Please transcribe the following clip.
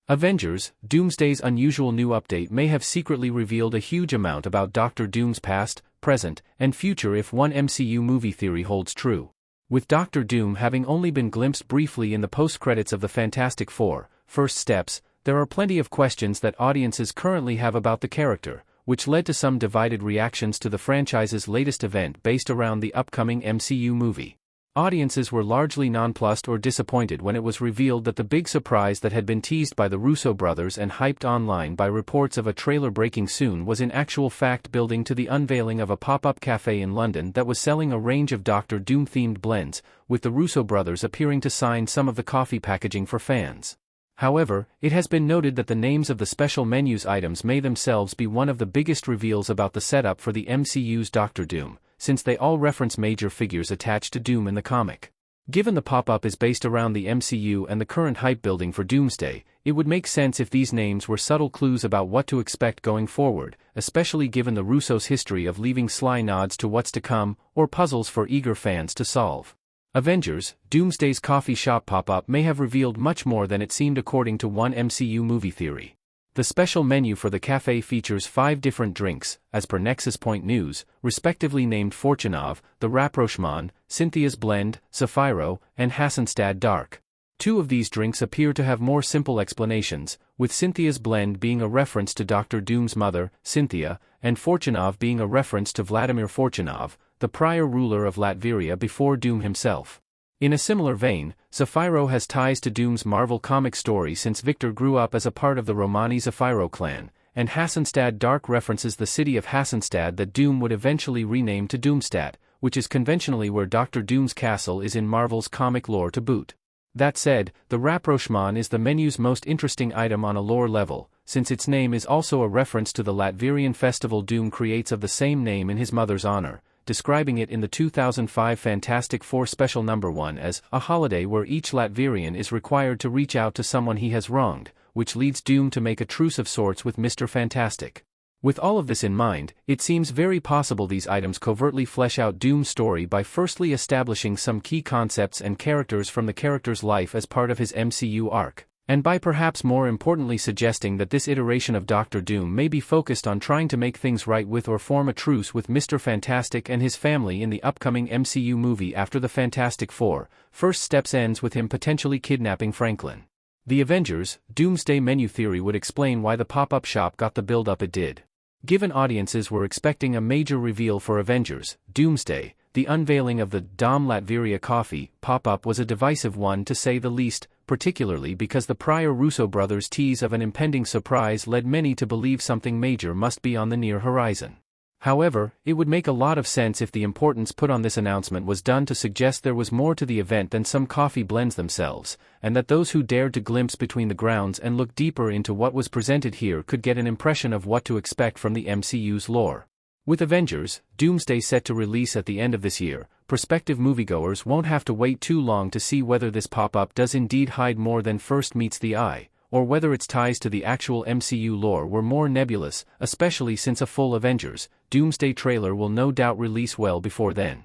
Avengers Doomsday's unusual new update may have secretly revealed a huge amount about Doctor Doom's past, present, and future if one MCU movie theory holds true. With Doctor Doom having only been glimpsed briefly in the post-credits of the Fantastic Four, First Steps, there are plenty of questions that audiences currently have about the character, which led to some divided reactions to the franchise's latest event based around the upcoming MCU movie. Audiences were largely nonplussed or disappointed when it was revealed that the big surprise that had been teased by the Russo brothers and hyped online by reports of a trailer breaking soon was in actual fact building to the unveiling of a pop-up cafe in London that was selling a range of Doctor Doom-themed blends, with the Russo brothers appearing to sign some of the coffee packaging for fans. However, it has been noted that the names of the special menus items may themselves be one of the biggest reveals about the setup for the MCU's Doctor Doom, since they all reference major figures attached to Doom in the comic. Given the pop-up is based around the MCU and the current hype building for Doomsday, it would make sense if these names were subtle clues about what to expect going forward, especially given the Russos' history of leaving sly nods to what's to come, or puzzles for eager fans to solve. Avengers Doomsday's coffee shop pop-up may have revealed much more than it seemed according to one MCU movie theory. The special menu for the cafe features 5 different drinks, as per Nexus Point News, respectively named Fortunov, the Rapprochement, Cynthia's Blend, Sapphiro, and Hassenstad Dark. 2 of these drinks appear to have more simple explanations, with Cynthia's Blend being a reference to Doctor Doom's mother, Cynthia, and Fortunov being a reference to Vladimir Fortunov, the prior ruler of Latveria before Doom himself. In a similar vein, Sapphiro has ties to Doom's Marvel comic story since Victor grew up as a part of the Romani Sapphiro clan, and Hassenstad Dark references the city of Hassenstad that Doom would eventually rename to Doomstadt, which is conventionally where Doctor Doom's castle is in Marvel's comic lore to boot. That said, the Rapprochement is the menu's most interesting item on a lore level, since its name is also a reference to the Latvian festival Doom creates of the same name in his mother's honor, describing it in the 2005 Fantastic Four Special No. 1 as a holiday where each Latvian is required to reach out to someone he has wronged, which leads Doom to make a truce of sorts with Mr. Fantastic. With all of this in mind, it seems very possible these items covertly flesh out Doom's story by firstly establishing some key concepts and characters from the character's life as part of his MCU arc, and by perhaps more importantly suggesting that this iteration of Doctor Doom may be focused on trying to make things right with or form a truce with Mr. Fantastic and his family in the upcoming MCU movie after the Fantastic Four. First Steps ends with him potentially kidnapping Franklin. The Avengers Doomsday menu theory would explain why the pop-up shop got the build-up it did. Given audiences were expecting a major reveal for Avengers Doomsday, the unveiling of the Dom Latveria coffee pop-up was a divisive one to say the least, particularly because the prior Russo brothers' tease of an impending surprise led many to believe something major must be on the near horizon. However, it would make a lot of sense if the importance put on this announcement was done to suggest there was more to the event than some coffee blends themselves, and that those who dared to glimpse between the grounds and look deeper into what was presented here could get an impression of what to expect from the MCU's lore. With Avengers Doomsday set to release at the end of this year, prospective moviegoers won't have to wait too long to see whether this pop-up does indeed hide more than first meets the eye, or whether its ties to the actual MCU lore were more nebulous, especially since a full Avengers Doomsday trailer will no doubt release well before then.